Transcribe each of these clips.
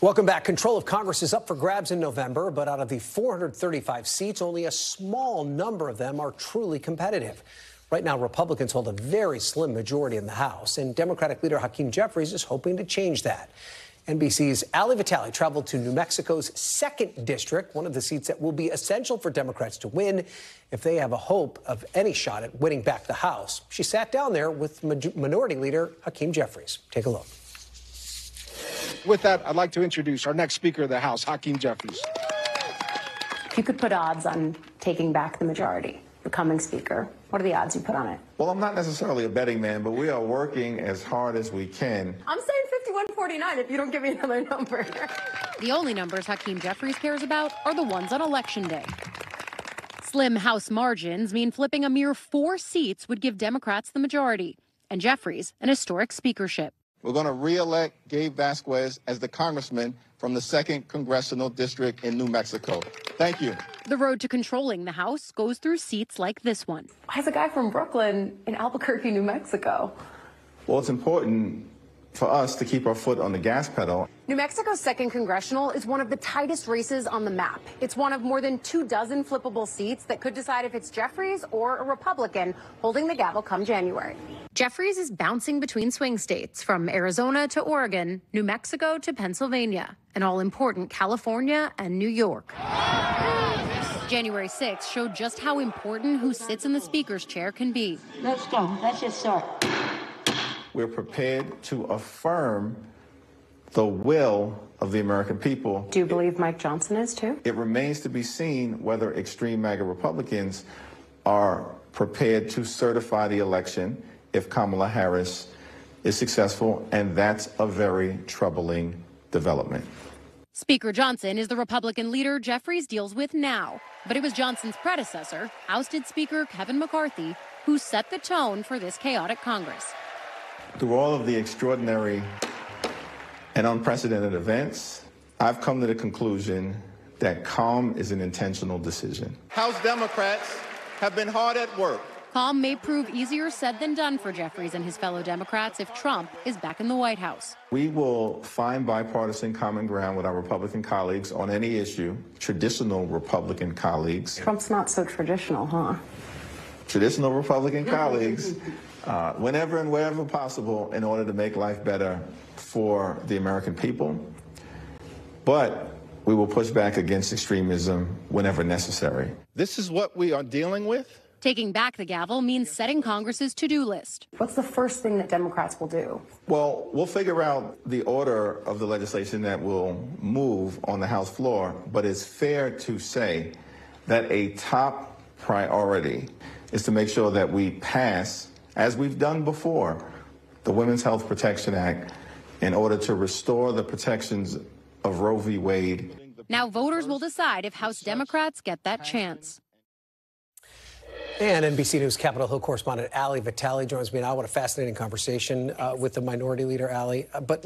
Welcome back. Control of Congress is up for grabs in November, but out of the 435 seats, only a small number of them are truly competitive. Right now, Republicans hold a very slim majority in the House, and Democratic leader Hakeem Jeffries is hoping to change that. NBC's Ali Vitali traveled to New Mexico's 2nd District, one of the seats that will be essential for Democrats to win if they have a hope of any shot at winning back the House. She sat down there with Minority Leader Hakeem Jeffries. Take a look. With that, I'd like to introduce our next Speaker of the House, Hakeem Jeffries. If you could put odds on taking back the majority, becoming Speaker, what are the odds you put on it? Well, I'm not necessarily a betting man, but we are working as hard as we can. I'm saying 51-49 if you don't give me another number. The only numbers Hakeem Jeffries cares about are the ones on Election Day. Slim House margins mean flipping a mere 4 seats would give Democrats the majority, and Jeffries an historic speakership. We're going to re-elect Gabe Vasquez as the congressman from the 2nd Congressional District in New Mexico. Thank you. The road to controlling the House goes through seats like this one. Why is a guy from Brooklyn in Albuquerque, New Mexico? Well, it's important for us to keep our foot on the gas pedal. New Mexico's 2nd Congressional is one of the tightest races on the map. It's one of more than 24 flippable seats that could decide if it's Jeffries or a Republican holding the gavel come January. Jeffries is bouncing between swing states from Arizona to Oregon, New Mexico to Pennsylvania, and all-important California and New York. January 6th showed just how important who sits in the Speaker's chair can be. Let's go. Let's just start. We're prepared to affirm the will of the American people. Do you believe Mike Johnson is, too? It remains to be seen whether extreme MAGA Republicans are prepared to certify the election if Kamala Harris is successful, and that's a very troubling development. Speaker Johnson is the Republican leader Jeffries deals with now, but it was Johnson's predecessor, ousted Speaker Kevin McCarthy, who set the tone for this chaotic Congress. Through all of the extraordinary and unprecedented events, I've come to the conclusion that calm is an intentional decision. House Democrats have been hard at work. Calm may prove easier said than done for Jeffries and his fellow Democrats if Trump is back in the White House. We will find bipartisan common ground with our Republican colleagues on any issue, traditional Republican colleagues. Trump's not so traditional, huh? Traditional Republican colleagues, whenever and wherever possible, in order to make life better for the American people. But we will push back against extremism whenever necessary. This is what we are dealing with. Taking back the gavel means setting Congress's to-do list. What's the first thing that Democrats will do? Well, we'll figure out the order of the legislation that will move on the House floor, but it's fair to say that a top priority is to make sure that we pass, as we've done before, the Women's Health Protection Act in order to restore the protections of Roe v. Wade. Now voters will decide if House Democrats get that chance. And NBC News Capitol Hill correspondent Ali Vitali joins me now. What a fascinating conversation with the Minority Leader, Ali. But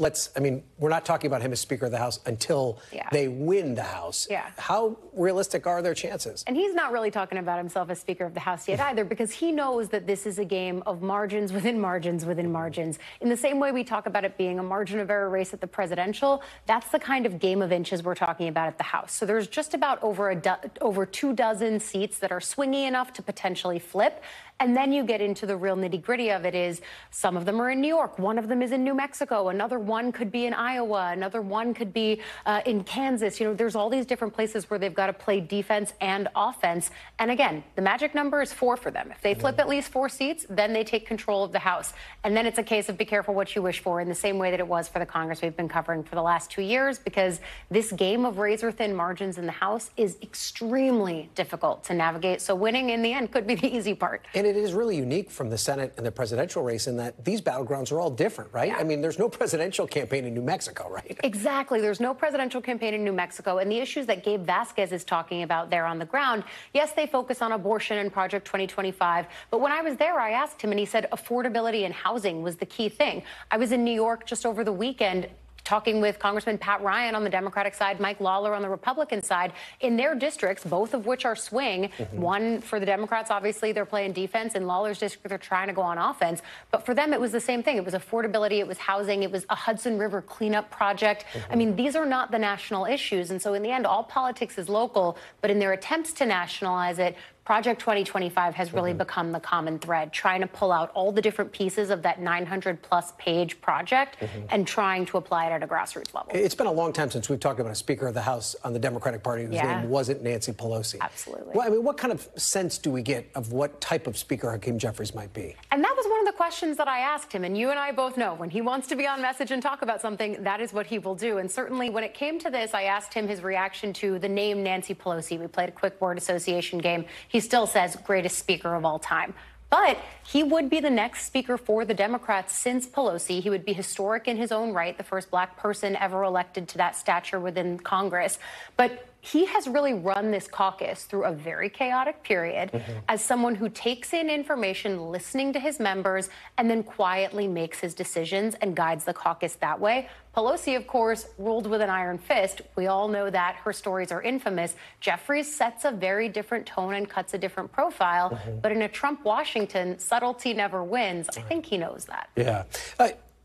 we're not talking about him as Speaker of the House until they win the House. How realistic are their chances? And he's not really talking about himself as Speaker of the House yet either, because he knows that this is a game of margins within margins within margins. In the same way we talk about it being a margin of error race at the presidential, that's the kind of game of inches we're talking about at the House. So there's just about over 24 seats that are swingy enough to potentially flip. And then you get into the real nitty-gritty of it is some of them are in New York. One of them is in New Mexico. Another one could be in Iowa. Another one could be in Kansas. You know, there's all these different places where they've got to play defense and offense. And again, the magic number is 4 for them. If they flip at least 4 seats, then they take control of the House. And then it's a case of be careful what you wish for in the same way that it was for the Congress we've been covering for the last 2 years, because this game of razor-thin margins in the House is extremely difficult to navigate. So winning in the end could be the easy part. And it is really unique from the Senate and the presidential race in that these battlegrounds are all different, right? I mean, there's no presidential campaign in New Mexico, right? Exactly. There's no presidential campaign in New Mexico. And the issues that Gabe Vasquez is talking about there on the ground, yes, they focus on abortion and Project 2025. But when I was there, I asked him and he said affordability and housing was the key thing. I was in New York just over the weekend talking with Congressman Pat Ryan on the Democratic side, Mike Lawler on the Republican side, in their districts, both of which are swing. One for the Democrats, obviously, they're playing defense. In Lawler's district, they're trying to go on offense. But for them, it was the same thing. It was affordability, it was housing, it was a Hudson River cleanup project. I mean, these are not the national issues. And so in the end, all politics is local. But in their attempts to nationalize it, Project 2025 has really become the common thread, trying to pull out all the different pieces of that 900-plus page project and trying to apply it at a grassroots level. It's been a long time since we've talked about a Speaker of the House on the Democratic Party whose name wasn't Nancy Pelosi. Absolutely. Well, I mean, what kind of sense do we get of what type of Speaker Hakeem Jeffries might be? And that was one of the questions that I asked him. And you and I both know when he wants to be on message and talk about something, that is what he will do. And certainly when it came to this, I asked him his reaction to the name Nancy Pelosi. We played a quick word association game. He still says greatest speaker of all time. But he would be the next speaker for the Democrats since Pelosi. He would be historic in his own right, the first black person ever elected to that stature within Congress. But he has really run this caucus through a very chaotic period as someone who takes in information, listening to his members, and then quietly makes his decisions and guides the caucus that way. Pelosi, of course, ruled with an iron fist. We all know that. Her stories are infamous. Jeffries sets a very different tone and cuts a different profile. But in a Trump Washington, subtlety never wins. I think he knows that. Yeah.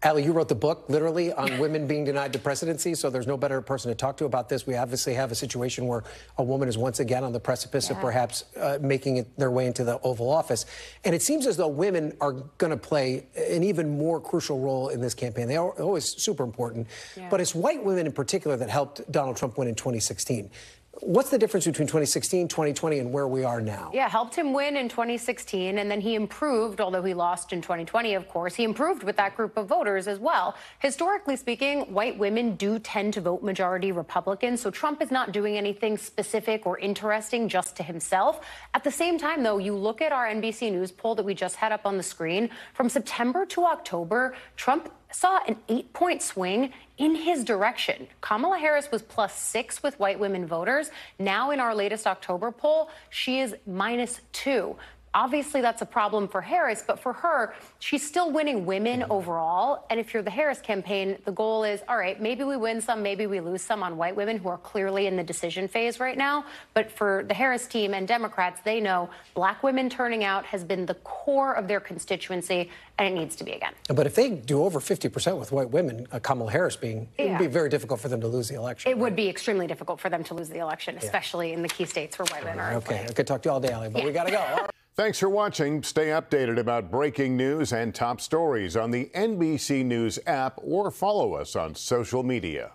Allie, you wrote the book, literally, on women being denied the presidency, so there's no better person to talk to about this. We obviously have a situation where a woman is once again on the precipice of perhaps making their way into the Oval Office. And it seems as though women are going to play an even more crucial role in this campaign. They are always super important. But it's white women in particular that helped Donald Trump win in 2016. What's the difference between 2016, 2020, and where we are now? Yeah, helped him win in 2016, and then he improved, although he lost in 2020, of course. He improved with that group of voters as well. Historically speaking, white women do tend to vote majority Republican, so Trump is not doing anything specific or interesting just to himself. At the same time, though, you look at our NBC News poll that we just had up on the screen. From September to October, Trump saw an 8-point swing in his direction. Kamala Harris was +6 with white women voters. Now in our latest October poll, she is -2. Obviously, that's a problem for Harris, but for her, she's still winning women overall. And if you're the Harris campaign, the goal is, all right, maybe we win some, maybe we lose some on white women who are clearly in the decision phase right now. But for the Harris team and Democrats, they know black women turning out has been the core of their constituency, and it needs to be again. But if they do over 50% with white women, Kamala Harris being, it would be very difficult for them to lose the election. It would be extremely difficult for them to lose the election, especially in the key states where white women are. Okay, I could talk to you all day, Allie, but we got to go. All right. Thanks for watching. Stay updated about breaking news and top stories on the NBC News app or follow us on social media.